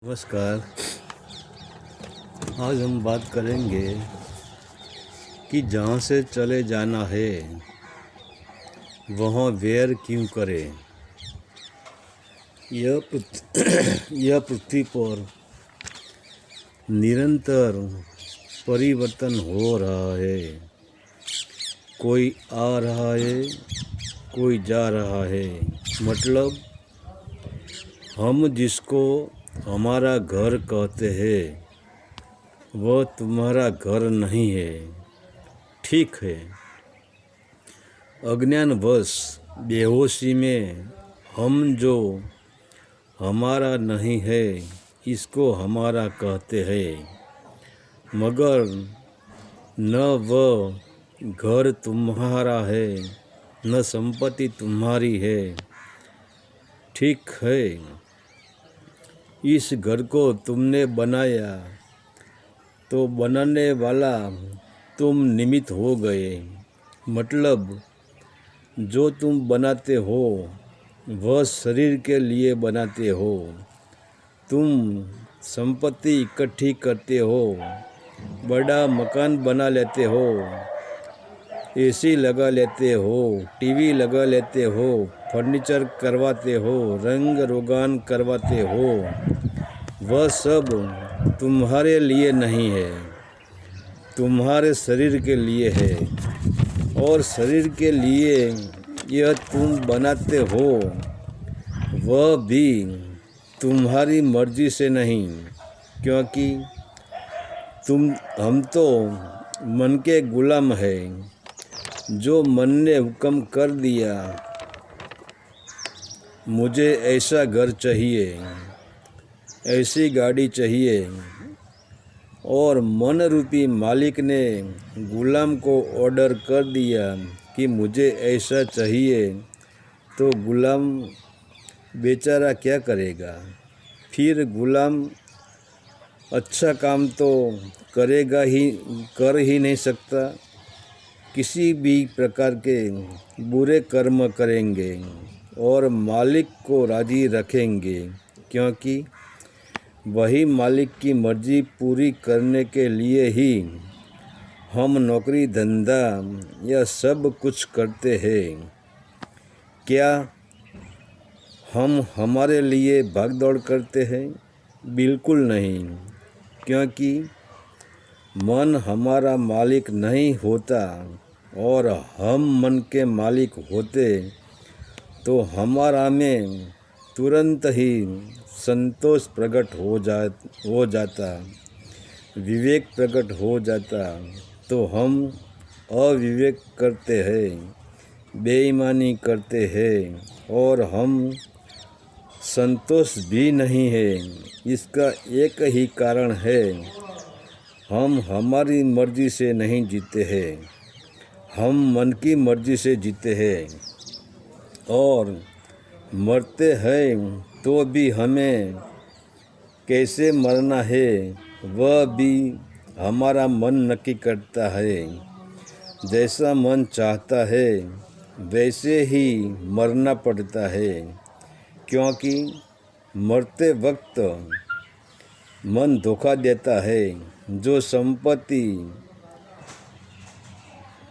नमस्कार। आज हम बात करेंगे कि जहाँ से चले जाना है वहाँ वेयर क्यों करें। यह पृथ्वी पर निरंतर परिवर्तन हो रहा है। कोई आ रहा है, कोई जा रहा है। मतलब हम जिसको हमारा घर कहते हैं वह तुम्हारा घर नहीं है। ठीक है, अज्ञानवश बेहोशी में हम जो हमारा नहीं है इसको हमारा कहते हैं, मगर न वह घर तुम्हारा है न संपत्ति तुम्हारी है। ठीक है, इस घर को तुमने बनाया तो बनाने वाला तुम निमित्त हो गए। मतलब जो तुम बनाते हो वह शरीर के लिए बनाते हो। तुम संपत्ति इकट्ठी करते हो, बड़ा मकान बना लेते हो, एसी लगा लेते हो, टीवी लगा लेते हो, फर्नीचर करवाते हो, रंग रोगान करवाते हो। वह सब तुम्हारे लिए नहीं है, तुम्हारे शरीर के लिए है। और शरीर के लिए यह तुम बनाते हो वह भी तुम्हारी मर्जी से नहीं, क्योंकि हम तो मन के गुलाम हैं। जो मन ने हुक्म कर दिया मुझे ऐसा घर चाहिए, ऐसी गाड़ी चाहिए, और मन रूपी मालिक ने गुलाम को ऑर्डर कर दिया कि मुझे ऐसा चाहिए, तो गुलाम बेचारा क्या करेगा। फिर गुलाम अच्छा काम तो कर ही नहीं सकता। किसी भी प्रकार के बुरे कर्म करेंगे और मालिक को राजी रखेंगे, क्योंकि वही मालिक की मर्जी पूरी करने के लिए ही हम नौकरी धंधा यह सब कुछ करते हैं। क्या हम हमारे लिए भागदौड़ करते हैं? बिल्कुल नहीं, क्योंकि मन हमारा मालिक नहीं होता, और हम मन के मालिक होते तो हमारा में तुरंत ही संतोष प्रकट हो जाता, विवेक प्रकट हो जाता। तो हम अविवेक करते हैं, बेईमानी करते हैं, और हम संतोष भी नहीं है। इसका एक ही कारण है, हम हमारी मर्जी से नहीं जीते हैं, हम मन की मर्जी से जीते हैं। और मरते हैं तो भी हमें कैसे मरना है वह भी हमारा मन नक्की करता है। जैसा मन चाहता है वैसे ही मरना पड़ता है, क्योंकि मरते वक्त मन धोखा देता है। जो संपत्ति,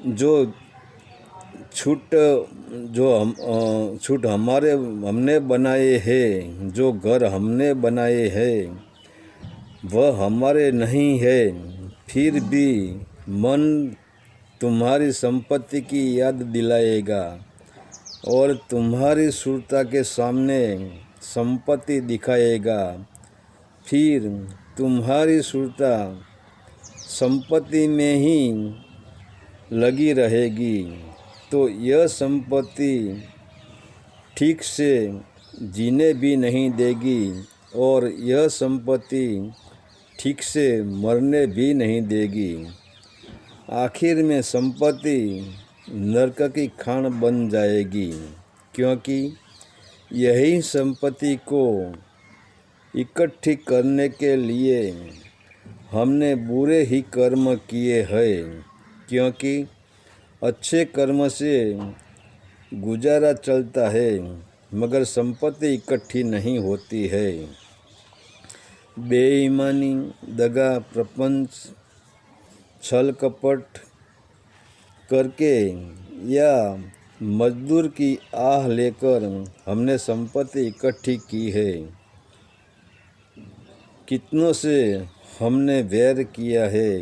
जो छूट हमने बनाए हैं, जो घर हमने बनाए हैं वह हमारे नहीं है। फिर भी मन तुम्हारी संपत्ति की याद दिलाएगा और तुम्हारी सुरता के सामने संपत्ति दिखाएगा। फिर तुम्हारी सुरता संपत्ति में ही लगी रहेगी, तो यह संपत्ति ठीक से जीने भी नहीं देगी और यह संपत्ति ठीक से मरने भी नहीं देगी। आखिर में संपत्ति नरक की खान बन जाएगी, क्योंकि यही संपत्ति को इकट्ठी करने के लिए हमने बुरे ही कर्म किए हैं, क्योंकि अच्छे कर्म से गुजारा चलता है मगर संपत्ति इकट्ठी नहीं होती है। बेईमानी, दगा, प्रपंच, छल कपट करके या मजदूर की आह लेकर हमने संपत्ति इकट्ठी की है। कितनों से हमने वैर किया है,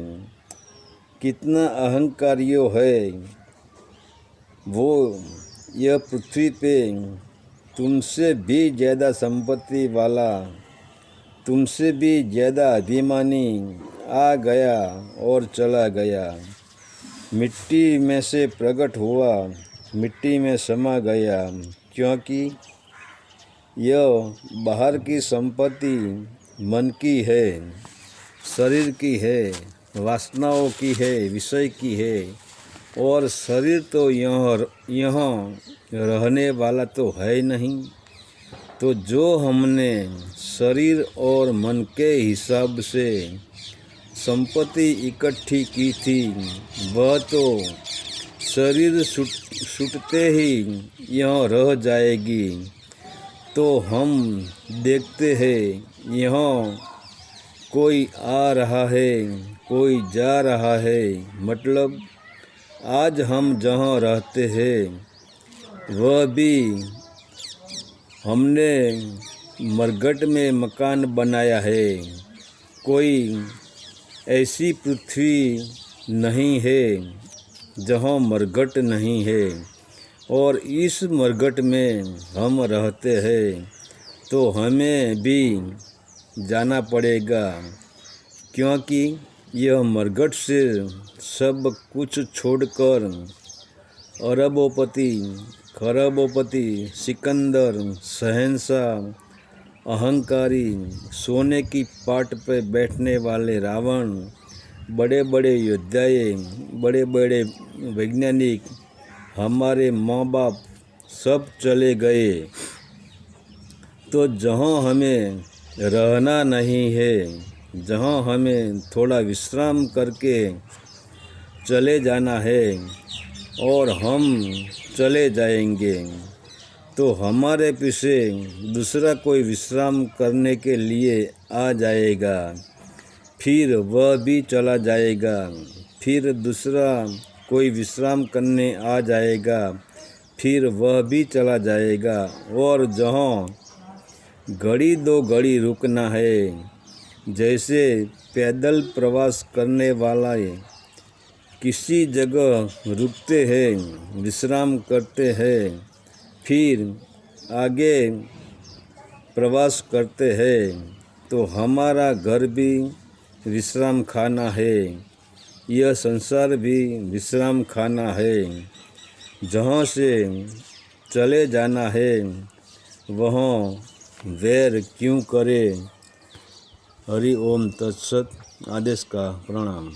कितना अहंकारियों है वो यह पृथ्वी पे तुमसे भी ज़्यादा संपत्ति वाला, तुमसे भी ज़्यादा अभिमानी आ गया और चला गया। मिट्टी में से प्रकट हुआ, मिट्टी में समा गया, क्योंकि यह बाहर की संपत्ति मन की है, शरीर की है, वासनाओं की है, विषय की है, और शरीर तो यहाँ रहने वाला तो है नहीं। तो जो हमने शरीर और मन के हिसाब से संपत्ति इकट्ठी की थी, वह तो शरीर छूटते ही यहाँ रह जाएगी। तो हम देखते हैं यहाँ कोई आ रहा है, कोई जा रहा है, मतलब आज हम जहाँ रहते हैं वह भी हमने मरघट में मकान बनाया है। कोई ऐसी पृथ्वी नहीं है जहाँ मरघट नहीं है, और इस मरघट में हम रहते हैं। तो हमें भी जाना पड़ेगा, क्योंकि यह मरघट से सब कुछ छोड़कर अरबोपति, खरबोपति, सिकंदर, शहंशाह, अहंकारी, सोने की पाट पर बैठने वाले रावण, बड़े बड़े योद्धाएँ, बड़े बड़े वैज्ञानिक, हमारे माँ बाप सब चले गए। तो जहाँ हमें रहना नहीं है, जहाँ हमें थोड़ा विश्राम करके चले जाना है और हम चले जाएंगे, तो हमारे पीछे दूसरा कोई विश्राम करने के लिए आ जाएगा, फिर वह भी चला जाएगा, फिर दूसरा कोई विश्राम करने आ जाएगा, फिर वह भी चला जाएगा। और जहाँ घड़ी दो घड़ी रुकना है, जैसे पैदल प्रवास करने वाला किसी जगह रुकते हैं, विश्राम करते हैं, फिर आगे प्रवास करते हैं, तो हमारा घर भी विश्राम खाना है, यह संसार भी विश्राम खाना है। जहाँ से चले जाना है वहाँ वैर क्यों करे। हरि ओम तत्सत। आदेश का प्रणाम।